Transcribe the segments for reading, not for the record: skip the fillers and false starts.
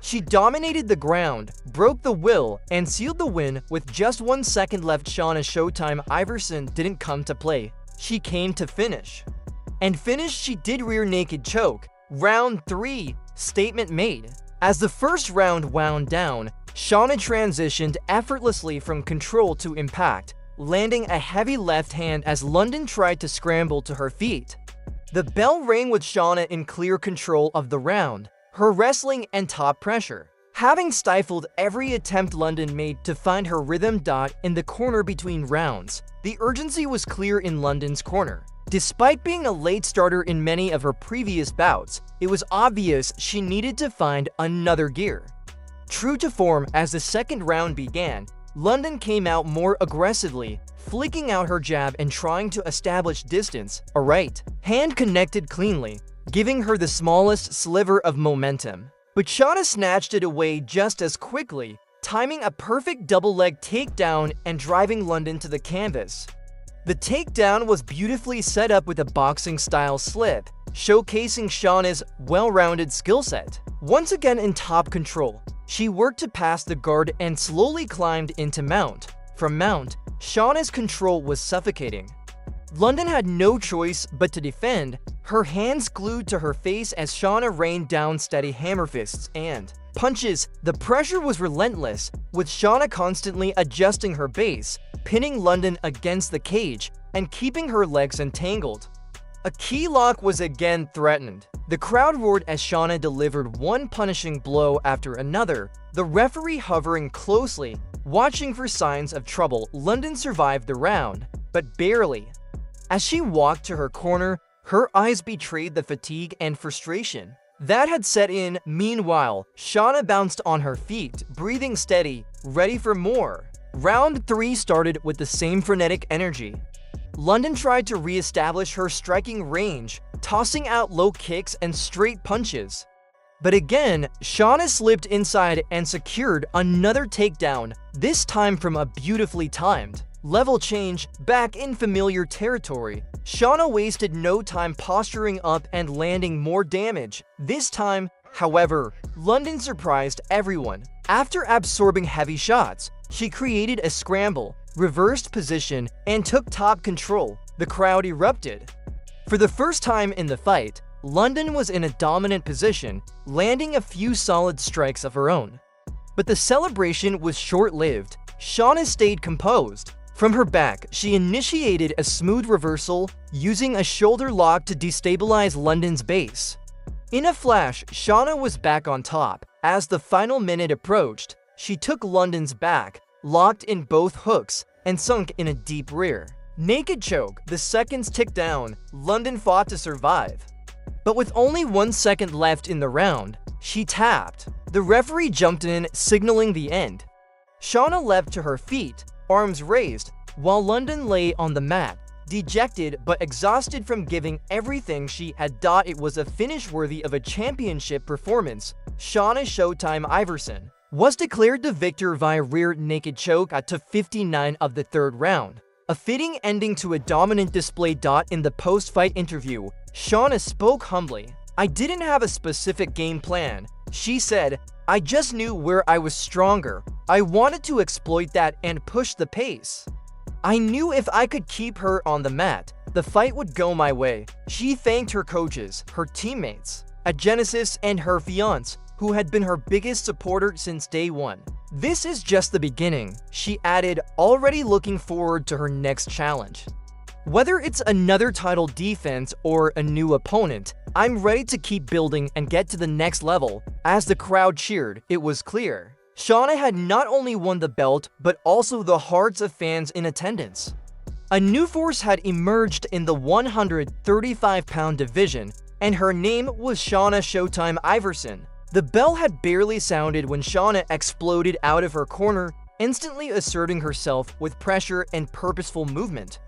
She dominated the ground, broke the will, and sealed the win with just 1 second left. Shauna Showtime Iverson didn't come to play. She came to finish. And finish she did. Rear naked choke. Round 3. Statement made. As the first round wound down, Shauna transitioned effortlessly from control to impact, landing a heavy left hand as London tried to scramble to her feet. The bell rang with Shauna in clear control of the round, her wrestling and top pressure, having stifled every attempt London made to find her rhythm. In the corner between rounds, the urgency was clear in London's corner. Despite being a late starter in many of her previous bouts, it was obvious she needed to find another gear. True to form, as the second round began, London came out more aggressively, flicking out her jab and trying to establish distance. A right hand connected cleanly, giving her the smallest sliver of momentum. But Shauna snatched it away just as quickly, timing a perfect double leg takedown and driving London to the canvas. The takedown was beautifully set up with a boxing-style slip, showcasing Shauna's well-rounded skill set. Once again in top control, she worked to pass the guard and slowly climbed into mount. From mount, Shauna's control was suffocating. London had no choice but to defend, her hands glued to her face as Shauna rained down steady hammer fists and punches. The pressure was relentless, with Shauna constantly adjusting her base, pinning London against the cage and keeping her legs entangled. A key lock was again threatened. The crowd roared as Shauna delivered one punishing blow after another, the referee hovering closely, watching for signs of trouble. London survived the round, but barely. As she walked to her corner, her eyes betrayed the fatigue and frustration that had set in. Meanwhile, Shauna bounced on her feet, breathing steady, ready for more. Round 3 started with the same frenetic energy. London tried to re-establish her striking range, tossing out low kicks and straight punches. But again, Shauna slipped inside and secured another takedown, this time from a beautifully timed level change. Back in familiar territory, Shauna wasted no time posturing up and landing more damage. This time, however, London surprised everyone. After absorbing heavy shots, she created a scramble, reversed position, and took top control. The crowd erupted. For the first time in the fight, London was in a dominant position, landing a few solid strikes of her own. But the celebration was short-lived. Shauna stayed composed. From her back, she initiated a smooth reversal, using a shoulder lock to destabilize London's base. In a flash, Shauna was back on top. As the final minute approached, she took London's back, locked in both hooks, and sunk in a deep rear naked choke. The seconds ticked down. London fought to survive. But with only 1 second left in the round, she tapped. The referee jumped in, signaling the end. Shauna leapt to her feet, arms raised, while London lay on the mat, dejected but exhausted from giving everything she had. It was a finish worthy of a championship performance. Shauna Showtime Iverson was declared the victor via rear naked choke at 59 of the third round. A fitting ending to a dominant display. In the post-fight interview, Shauna spoke humbly. "I didn't have a specific game plan," she said. "I just knew where I was stronger. I wanted to exploit that and push the pace. I knew if I could keep her on the mat, the fight would go my way." She thanked her coaches, her teammates at Genesis, and her fiancé, who had been her biggest supporter since day one. "This is just the beginning," she added, already looking forward to her next challenge. "Whether it's another title defense or a new opponent, I'm ready to keep building and get to the next level." As the crowd cheered, it was clear Shauna had not only won the belt, but also the hearts of fans in attendance. A new force had emerged in the 135-pound division, and her name was Shauna Showtime Iverson. The bell had barely sounded when Shauna exploded out of her corner, instantly asserting herself with pressure and purposeful movement.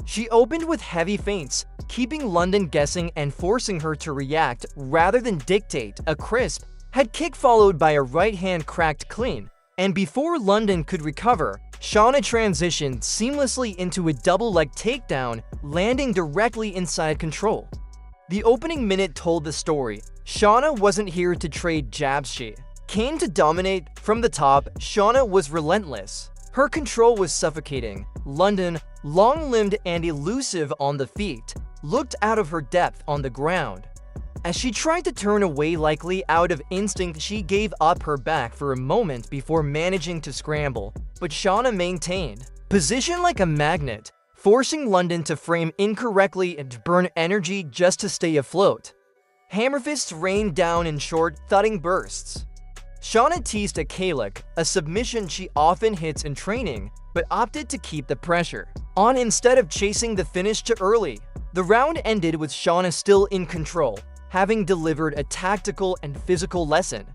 She opened with heavy feints, keeping London guessing and forcing her to react rather than dictate. A crisp head kick followed by a right hand cracked clean, and before London could recover, Shauna transitioned seamlessly into a double leg takedown, landing directly inside control. The opening minute told the story. Shauna wasn't here to trade jabs. She came to dominate from the top. Shauna was relentless. Her control was suffocating. London, long-limbed and elusive on the feet, looked out of her depth on the ground. As she tried to turn away, likely out of instinct, she gave up her back for a moment before managing to scramble, but Shauna maintained position like a magnet, forcing London to frame incorrectly and burn energy just to stay afloat. Hammerfists rained down in short, thudding bursts. Shauna teased a Kalik, a submission she often hits in training, but opted to keep the pressure on instead of chasing the finish too early. The round ended with Shauna still in control, having delivered a tactical and physical lesson.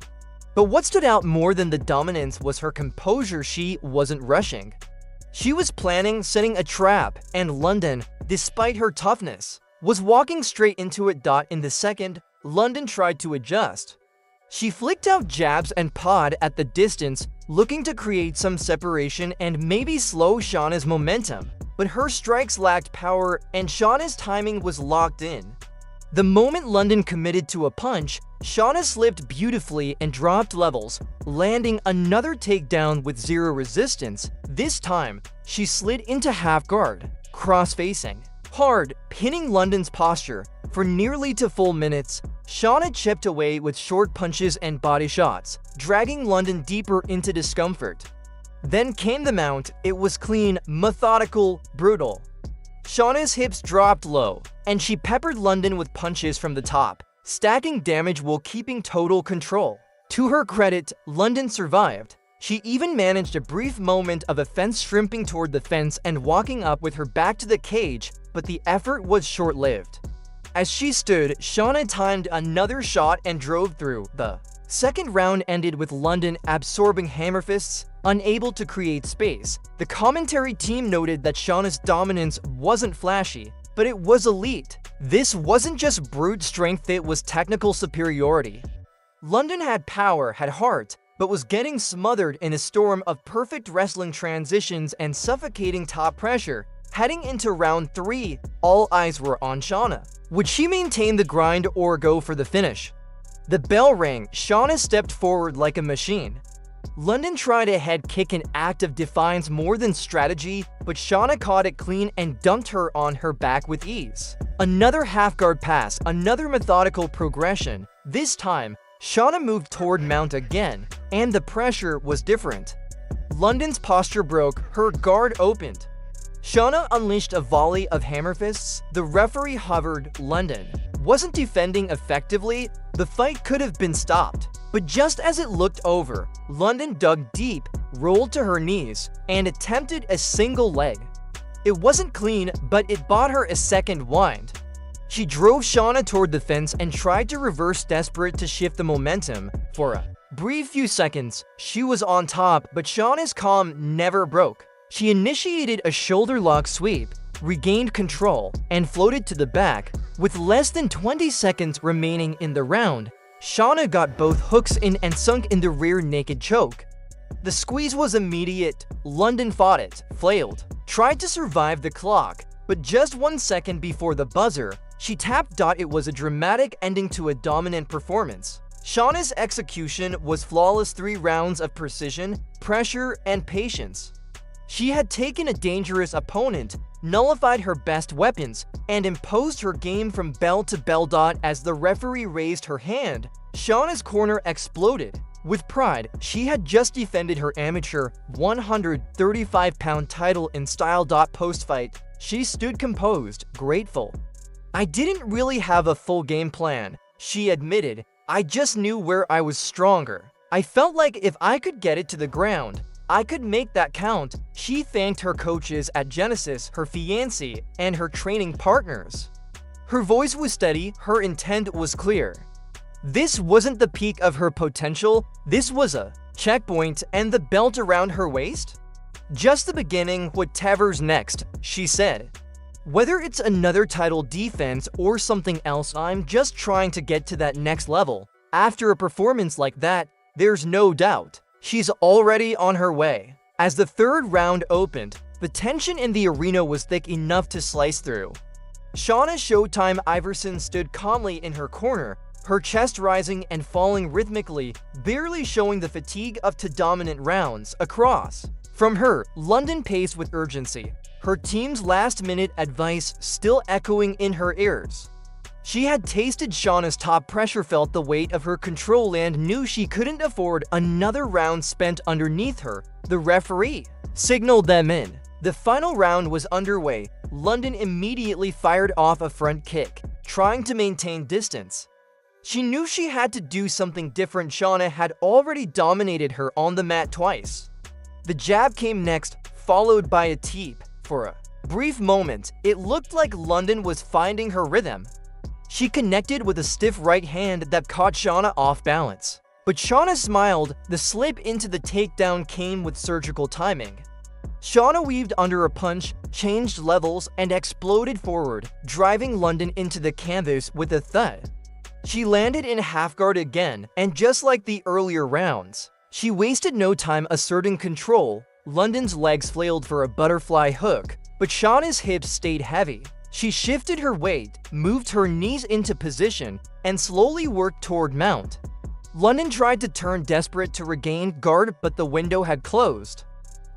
But what stood out more than the dominance was her composure. She wasn't rushing. She was planning, setting a trap, and London, despite her toughness, was walking straight into it. In the second, London tried to adjust. She flicked out jabs and pod at the distance, looking to create some separation and maybe slow Shauna's momentum. But her strikes lacked power and Shauna's timing was locked in. The moment London committed to a punch, Shauna slipped beautifully and dropped levels, landing another takedown with zero resistance. This time, she slid into half guard, cross-facing hard, pinning London's posture. For nearly 2 full minutes, Shauna chipped away with short punches and body shots, dragging London deeper into discomfort. Then came the mount. It was clean, methodical, brutal. Shauna's hips dropped low, and she peppered London with punches from the top, stacking damage while keeping total control. To her credit, London survived. She even managed a brief moment of offense, shrimping toward the fence and walking up with her back to the cage, but the effort was short-lived. As she stood, Shauna timed another shot and drove through. The second round ended with London absorbing hammerfists, unable to create space. The commentary team noted that Shauna's dominance wasn't flashy, but it was elite. This wasn't just brute strength, it was technical superiority. London had power, had heart, but was getting smothered in a storm of perfect wrestling transitions and suffocating top pressure. Heading into round 3, all eyes were on Shauna. Would she maintain the grind or go for the finish? The bell rang. Shauna stepped forward like a machine. London tried a head kick, an act of defiance more than strategy, but Shauna caught it clean and dumped her on her back with ease. Another half-guard pass, another methodical progression. This time, Shauna moved toward mount again, and the pressure was different. London's posture broke, her guard opened. Shauna unleashed a volley of hammerfists. The referee hovered. London wasn't defending effectively. The fight could have been stopped. But just as it looked over, London dug deep, rolled to her knees, and attempted a single leg. It wasn't clean, but it bought her a second wind. She drove Shauna toward the fence and tried to reverse, desperate to shift the momentum. For a brief few seconds, she was on top, but Shauna's calm never broke. She initiated a shoulder lock sweep, regained control, and floated to the back. With less than 20 seconds remaining in the round, Shauna got both hooks in and sunk in the rear naked choke. The squeeze was immediate. London fought it, flailed, tried to survive the clock, but just 1 second before the buzzer, she tapped. It was a dramatic ending to a dominant performance. Shauna's execution was flawless. 3 rounds of precision, pressure, and patience. She had taken a dangerous opponent, nullified her best weapons, and imposed her game from bell to bell. As the referee raised her hand, Shauna's corner exploded. With pride, she had just defended her amateur 135-pound title in style. Post-fight, she stood composed, grateful. "I didn't really have a full game plan," she admitted. "I just knew where I was stronger. I felt like if I could get it to the ground, I could make that count." She thanked her coaches at Genesis, her fiancé, and her training partners. Her voice was steady, her intent was clear. This wasn't the peak of her potential, this was a checkpoint, and the belt around her waist? "Just the beginning, whatever's next," she said. "Whether it's another title defense or something else, I'm just trying to get to that next level." After a performance like that, there's no doubt she's already on her way. As the third round opened, the tension in the arena was thick enough to slice through. Shauna "Showtime" Iverson stood calmly in her corner, her chest rising and falling rhythmically, barely showing the fatigue of two dominant rounds across. From her, London paced with urgency, her team's last-minute advice still echoing in her ears. She had tasted Shauna's top pressure, felt the weight of her control, and knew she couldn't afford another round spent underneath her. The referee signaled them in. The final round was underway. London immediately fired off a front kick, trying to maintain distance. She knew she had to do something different. Shauna had already dominated her on the mat twice. The jab came next, followed by a teep. For a brief moment, it looked like London was finding her rhythm. She connected with a stiff right hand that caught Shauna off balance. But Shauna smiled. The slip into the takedown came with surgical timing. Shauna weaved under a punch, changed levels, and exploded forward, driving London into the canvas with a thud. She landed in half guard again, and just like the earlier rounds, she wasted no time asserting control. London's legs flailed for a butterfly hook, but Shauna's hips stayed heavy. She shifted her weight, moved her knees into position, and slowly worked toward mount. London tried to turn, desperate to regain guard, but the window had closed.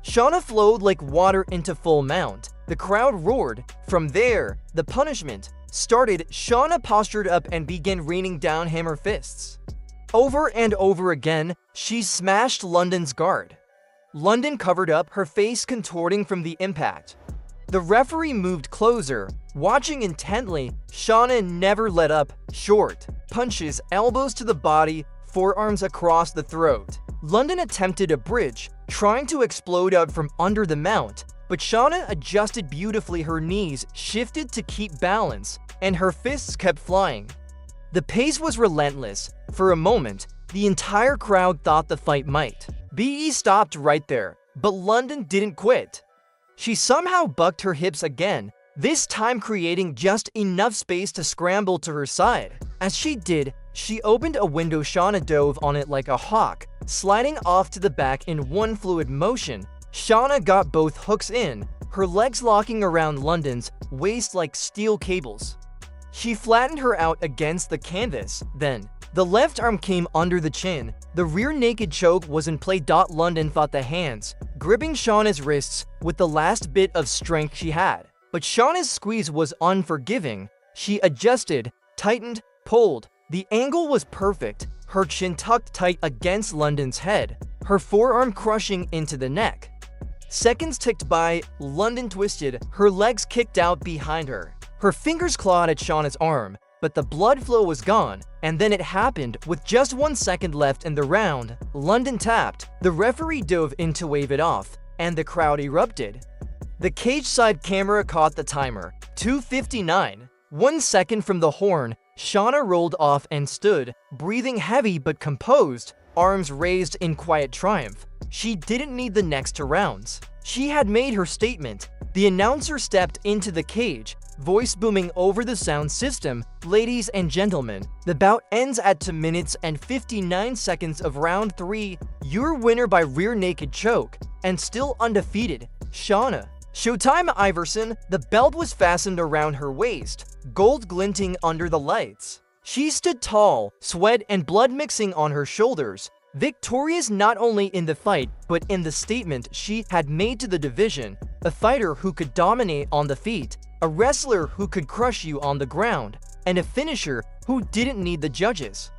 Shauna flowed like water into full mount. The crowd roared. From there, the punishment started. Shauna postured up and began raining down hammer fists. Over and over again, she smashed London's guard. London covered up, her face contorting from the impact. The referee moved closer, watching intently. Shauna never let up. Short punches, elbows to the body, forearms across the throat. London attempted a bridge, trying to explode out from under the mount, but Shauna adjusted beautifully. Her knees shifted to keep balance, and her fists kept flying. The pace was relentless. For a moment, the entire crowd thought the fight might be stopped right there, but London didn't quit. She somehow bucked her hips again, this time creating just enough space to scramble to her side. As she did, she opened a window. Shauna dove on it like a hawk, sliding off to the back in one fluid motion. Shauna got both hooks in, her legs locking around London's waist like steel cables. She flattened her out against the canvas. Then, the left arm came under the chin. The rear naked choke was in play. London fought the hands, gripping Shauna's wrists with the last bit of strength she had. But Shauna's squeeze was unforgiving. She adjusted, tightened, pulled. The angle was perfect, her chin tucked tight against London's head, her forearm crushing into the neck. Seconds ticked by. London twisted, her legs kicked out behind her. Her fingers clawed at Shauna's arm, but the blood flow was gone. And then it happened. With just 1 second left in the round, London tapped. The referee dove in to wave it off, and the crowd erupted. The cage side camera caught the timer. 2:59. 1 second from the horn, Shauna rolled off and stood, breathing heavy but composed, arms raised in quiet triumph. She didn't need the next 2 rounds. She had made her statement. The announcer stepped into the cage, voice booming over the sound system. Ladies and gentlemen, the bout ends at 2 minutes and 59 seconds of round 3. Your winner by rear naked choke, and still undefeated, Shauna Showtime Iverson. The belt was fastened around her waist, gold glinting under the lights. She stood tall, sweat and blood mixing on her shoulders, victorious not only in the fight, but in the statement she had made to the division. A fighter who could dominate on the feet, a wrestler who could crush you on the ground, and a finisher who didn't need the judges.